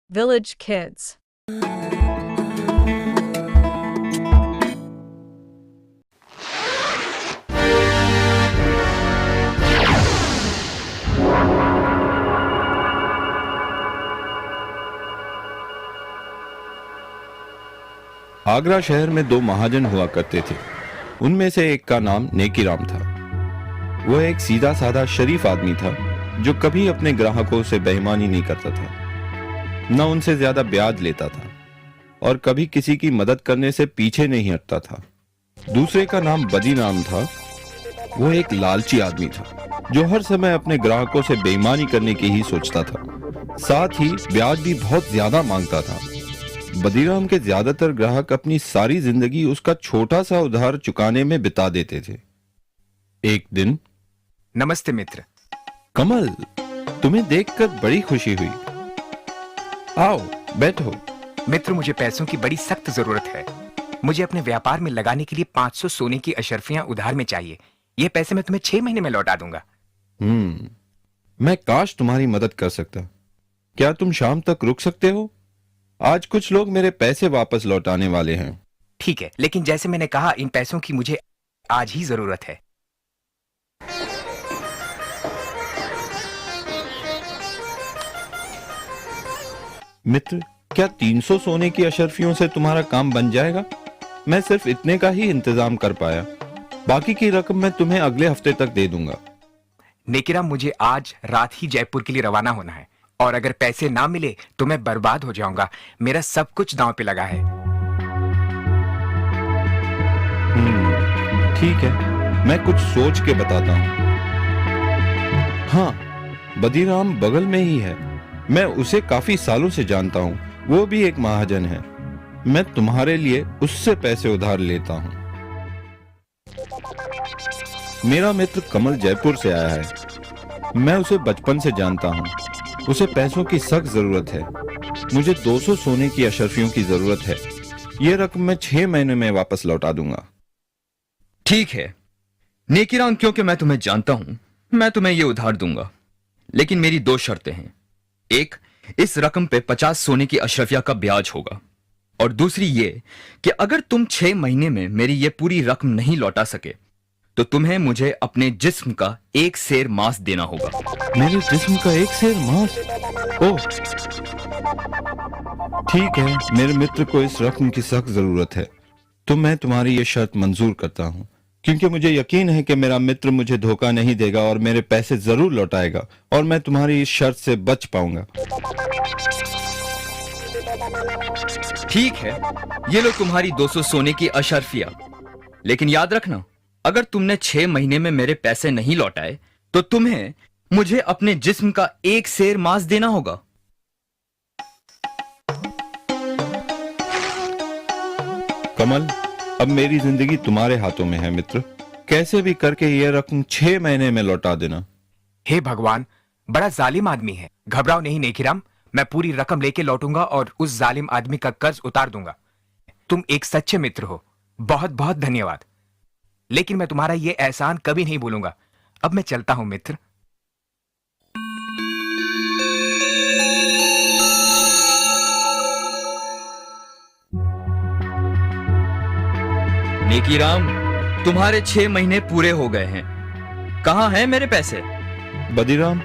Village kids. Agra शहर में दो महाजन हुआ करते थे। उनमें से एक का नाम नेकीराम था। वह एक सीधा साधा शरीफ आदमी था जो कभी अपने ग्राहकों से बेईमानी नहीं करता था, न उनसे ज्यादा ब्याज लेता था और कभी किसी की मदद करने से पीछे नहीं हटता था। दूसरे का नाम बदीराम था। वह एक लालची आदमी था जो हर समय अपने ग्राहकों से बेईमानी करने की ही सोचता था, साथ ही ब्याज भी बहुत ज्यादा मांगता था। बदीराम के ज्यादातर ग्राहक अपनी सारी जिंदगी उसका छोटा सा उधार चुकाने में बिता देते थे। एक दिन, नमस्ते मित्र। कमल, तुम्हें देखकर बड़ी खुशी हुई। आओ बैठो। मित्र, मुझे पैसों की बड़ी सख्त जरूरत है। मुझे अपने व्यापार में लगाने के लिए 500 सोने की अशर्फियां उधार में चाहिए। ये पैसे मैं तुम्हें 6 महीने में लौटा दूंगा। मैं काश तुम्हारी मदद कर सकता। क्या तुम शाम तक रुक सकते हो? आज कुछ लोग मेरे पैसे वापस लौटाने वाले हैं। ठीक है, लेकिन जैसे मैंने कहा, इन पैसों की मुझे आज ही जरूरत है। मित्र, क्या 300 सोने की अशर्फियों से तुम्हारा काम बन जाएगा? मैं सिर्फ इतने का ही इंतजाम कर पाया। बाकी की रकम मैं तुम्हें अगले हफ्ते तक दे दूंगा। नेकीराम, मुझे आज रात ही जयपुर के लिए रवाना होना है और अगर पैसे ना मिले तो मैं बर्बाद हो जाऊंगा। मेरा सब कुछ दांव पे लगा है। ठीक है, मैं कुछ सोच के बताता हूँ। हाँ, बदीराम बगल में ही है। मैं उसे काफी सालों से जानता हूँ। वो भी एक महाजन है। मैं तुम्हारे लिए उससे पैसे उधार लेता हूँ। मेरा मित्र कमल जयपुर से आया है। मैं उसे बचपन से जानता हूँ। उसे पैसों की सख्त जरूरत है। मुझे 200 सोने की अशर्फियों की जरूरत है। यह रकम मैं 6 महीने में वापस लौटा दूंगा। ठीक है नेकीराम, क्योंकि मैं तुम्हें जानता हूं, मैं तुम्हें यह उधार दूंगा, लेकिन मेरी 2 शर्तें हैं। एक, इस रकम पे 50 सोने की अशरफिया का ब्याज होगा, और दूसरी ये कि अगर तुम 6 महीने में मेरी ये पूरी रकम नहीं लौटा सके तो तुम्हें मुझे अपने जिस्म का 1 सेर मांस देना होगा। मेरे जिस्म का 1 सेर मांस? ओह, ठीक है। मेरे मित्र को इस रकम की सख्त जरूरत है, तो मैं तुम्हारी ये शर्त मंजूर करता हूँ, क्योंकि मुझे यकीन है कि मेरा मित्र मुझे धोखा नहीं देगा और मेरे पैसे जरूर लौटाएगा और मैं तुम्हारी इस शर्त से बच पाऊंगा। ठीक है, ये लो तुम्हारी 200 सोने की अशरफिया, लेकिन याद रखना, अगर तुमने 6 महीने में मेरे पैसे नहीं लौटाए तो तुम्हें मुझे अपने जिस्म का 1 सेर मांस देना होगा। कमल, अब मेरी जिंदगी तुम्हारे हाथों में है मित्र। कैसे भी करके ये रकम 6 महीने में लौटा देना। हे भगवान, बड़ा जालिम आदमी है। घबराओ नहीं नेकीराम, मैं पूरी रकम लेके लौटूंगा और उस जालिम आदमी का कर्ज उतार दूंगा। तुम एक सच्चे मित्र हो, बहुत बहुत धन्यवाद। लेकिन मैं तुम्हारा ये एहसान कभी नहीं भूलूंगा। अब मैं चलता हूं मित्र। नेकीराम, तुम्हारे 6 महीने पूरे हो गए हैं। कहां हैं मेरे पैसे? बदीराम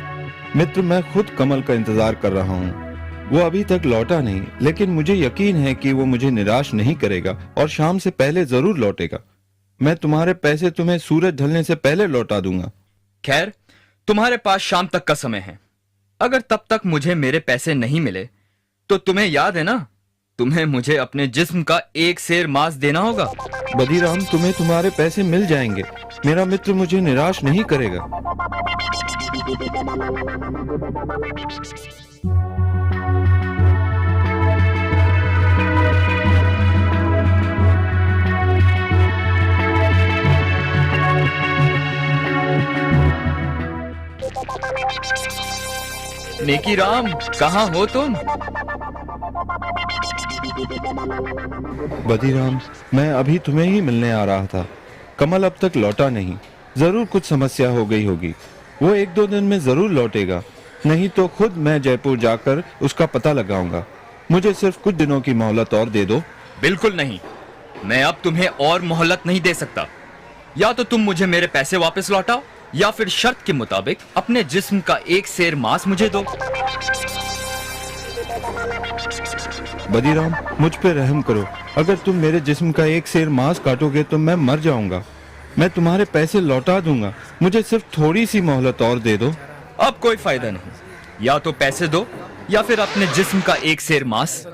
मित्र, मैं खुद कमल का इंतजार कर रहा हूँ। वो अभी तक लौटा नहीं, लेकिन मुझे यकीन है कि वो मुझे निराश नहीं करेगा और शाम से पहले जरूर लौटेगा। मैं तुम्हारे पैसे तुम्हें सूरज ढलने से पहले लौटा दूंगा। खैर, तुम्हारे पास शाम तक का समय है। अगर तब तक मुझे मेरे पैसे नहीं मिले तो तुम्हें याद है ना, तुम्हें मुझे अपने जिस्म का 1 सेर मांस देना होगा। बदीराम, तुम्हें तुम्हारे पैसे मिल जाएंगे। मेरा मित्र मुझे निराश नहीं करेगा। नेकीराम, कहां हो तुम? बदीराम, मैं अभी तुम्हें ही मिलने आ रहा था। कमल अब तक लौटा नहीं। जरूर कुछ समस्या हो गई होगी। वो 1-2 दिन में जरूर लौटेगा। नहीं तो खुद मैं जयपुर जाकर उसका पता लगाऊंगा। मुझे सिर्फ कुछ दिनों की मोहलत और दे दो। बिल्कुल नहीं, मैं अब तुम्हें और मोहलत नहीं दे सकता। या तो तुम मुझे मेरे पैसे वापस लौटाओ या फिर शर्त के मुताबिक अपने जिस्म का एक सेर मांस मुझे दो। बदीराम, मुझ पे रहम करो। अगर तुम मेरे जिस्म का एक सेर मांस काटोगे तो मैं मर जाऊंगा। मैं तुम्हारे पैसे लौटा दूंगा, मुझे सिर्फ थोड़ी सी मोहलत और दे दो। अब कोई फायदा नहीं, या तो पैसे दो या फिर अपने जिस्म का एक सेर मांस।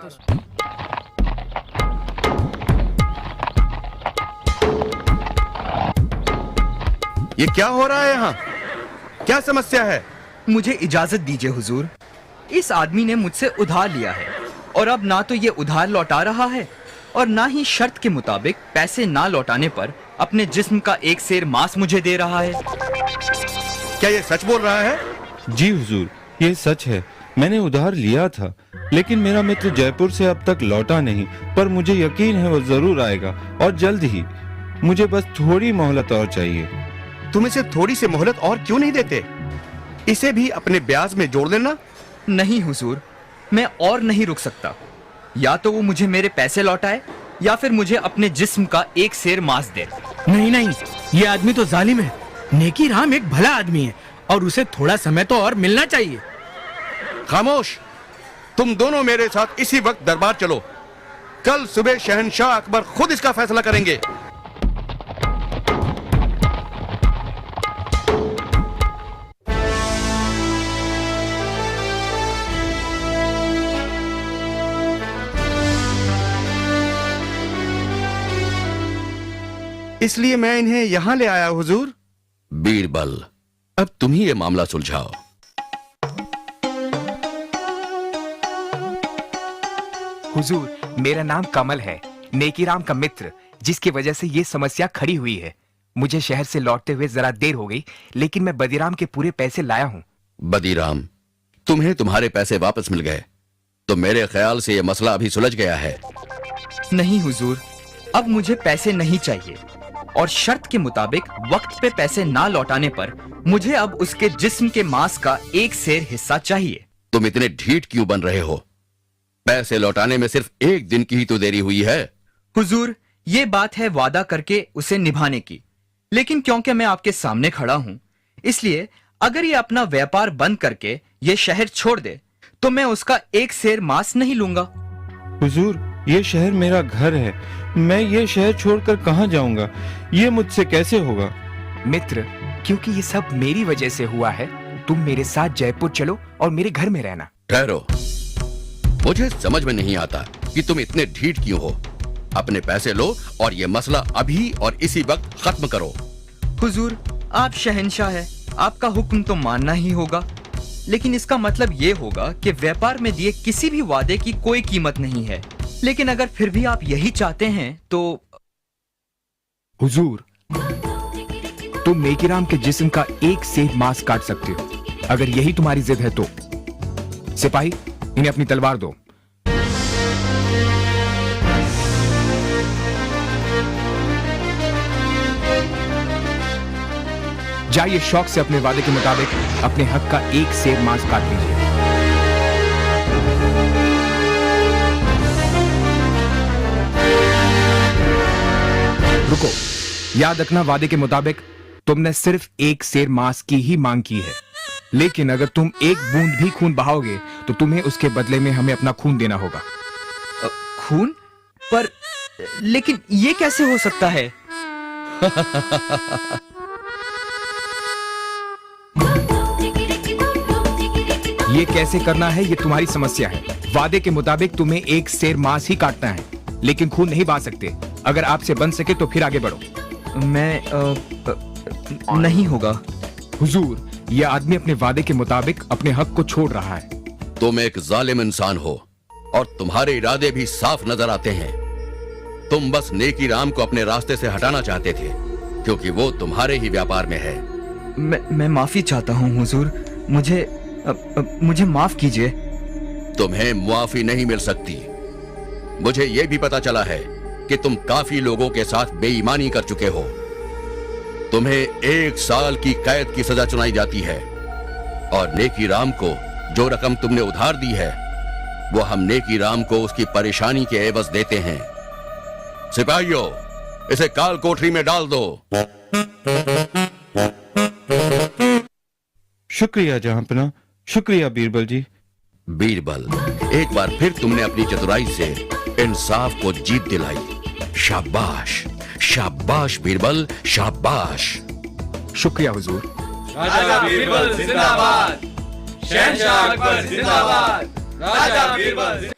ये क्या हो रहा है यहाँ? क्या समस्या है? मुझे इजाजत दीजिए हुजूर। इस आदमी ने मुझसे उधार लिया है और अब ना तो ये उधार लौटा रहा है और ना ही शर्त के मुताबिक पैसे ना लौटाने पर अपने जिस्म का एक सेर मांस मुझे दे रहा है। क्या ये सच बोल रहा है? जी हुजूर, ये सच है। मैंने उधार लिया था, लेकिन मेरा मित्र जयपुर से अब तक लौटा नहीं। पर मुझे यकीन है वो जरूर आएगा और जल्द ही। मुझे बस थोड़ी मोहलत और चाहिए। तुम इसे थोड़ी सी मोहलत और क्यों नहीं देते? इसे भी अपने ब्याज में जोड़ लेना। नहीं हुजूर, मैं और नहीं रुक सकता। या तो वो मुझे मेरे पैसे लौटाए या फिर मुझे अपने जिस्म का एक सेर मांस दे। नहीं नहीं, ये आदमी तो जालिम है। नेकी राम एक भला आदमी है और उसे थोड़ा समय तो और मिलना चाहिए। खामोश! तुम दोनों मेरे साथ इसी वक्त दरबार चलो। कल सुबह शहंशाह अकबर खुद इसका फैसला करेंगे। इसलिए मैं इन्हें यहां ले आया हुजूर। बीरबल, अब तुम ही ये मामला सुलझाओ। हुजूर, मेरा नाम कमल है, नेकीराम का मित्र, जिसकी वजह से ये समस्या खड़ी हुई है। मुझे शहर से लौटते हुए जरा देर हो गई, लेकिन मैं बदीराम के पूरे पैसे लाया हूँ। बदीराम, तुम्हें तुम्हारे पैसे वापस मिल गए तो मेरे ख्याल से यह मसला अभी सुलझ गया है। नहीं हुजूर, अब मुझे पैसे नहीं चाहिए और शर्त के मुताबिक वक्त पे पैसे ना लौटाने पर मुझे अब उसके जिस्म के मांस का एक सेर हिस्सा चाहिए। तुम इतने ढीठ क्यों बन रहे हो? पैसे लौटाने में सिर्फ एक दिन की ही तो देरी हुई है। हुजूर, ये बात है वादा करके उसे निभाने की, लेकिन क्योंकि मैं आपके सामने खड़ा हूं, इसलिए अगर ये अपना व्यापार बंद करके ये शहर छोड़ दे तो मैं उसका एक सेर मांस नहीं लूंगा। हुजूर, ये शहर मेरा घर है। मैं ये शहर छोड़कर कहाँ जाऊंगा? ये मुझसे कैसे होगा? मित्र, क्योंकि ये सब मेरी वजह से हुआ है, तुम मेरे साथ जयपुर चलो और मेरे घर में रहना। ठहरो, मुझे समझ में नहीं आता कि तुम इतने ढीठ क्यों हो। अपने पैसे लो और ये मसला अभी और इसी वक्त खत्म करो। हुजूर, आप शहंशाह है, आपका हुक्म तो मानना ही होगा, लेकिन इसका मतलब ये होगा कि व्यापार में दिए किसी भी वादे की कोई कीमत नहीं है। लेकिन अगर फिर भी आप यही चाहते हैं तो हुजूर, तुम नेकीराम के जिस्म का एक सेर मांस काट सकते हो। अगर यही तुम्हारी जिद है तो सिपाही, इन्हें अपनी तलवार दो। जाइए शौक से अपने वादे के मुताबिक अपने हक का एक सेर मांस काट लीजिए। रुको, याद रखना, वादे के मुताबिक तुमने सिर्फ एक सेर मांस की ही मांग की है, लेकिन अगर तुम एक बूंद भी खून बहाओगे तो तुम्हें उसके बदले में हमें अपना खून देना होगा। खून? पर लेकिन ये कैसे हो सकता है? ये कैसे करना है ये तुम्हारी समस्या है। वादे के मुताबिक तुम्हें एक सेर मांस ही काटना है, लेकिन खून नहीं बहा सकते। अगर आपसे बन सके तो फिर आगे बढ़ो। मैं नहीं होगा। हुजूर, यह आदमी अपने वादे के मुताबिक अपने हक को छोड़ रहा है। तुम एक जालिम इंसान हो और तुम्हारे इरादे भी साफ नजर आते हैं। तुम बस नेकीराम को अपने रास्ते से हटाना चाहते थे क्योंकि वो तुम्हारे ही व्यापार में है। मैं माफी चाहता हूँ हुजूर, मुझे माफ कीजिए। तुम्हें मुआफी नहीं मिल सकती। मुझे यह भी पता चला है कि तुम काफी लोगों के साथ बेईमानी कर चुके हो। तुम्हें 1 साल की कैद की सजा सुनाई जाती है। और नेकी राम को जो रकम तुमने उधार दी है वो हम नेकी राम को उसकी परेशानी के एवज देते हैं। सिपाहियों, इसे काल कोठरी में डाल दो। शुक्रिया जहांपना, शुक्रिया बीरबल जी। बीरबल, एक बार फिर तुमने अपनी चतुराई से इंसाफ को जीत दिलाई। शाबाश, शाबाश बीरबल, शाबाश। शुक्रिया हुजूर। राजा बीरबल जिंदाबाद, शहंशाह अकबर जिंदाबाद, राजा बीरबल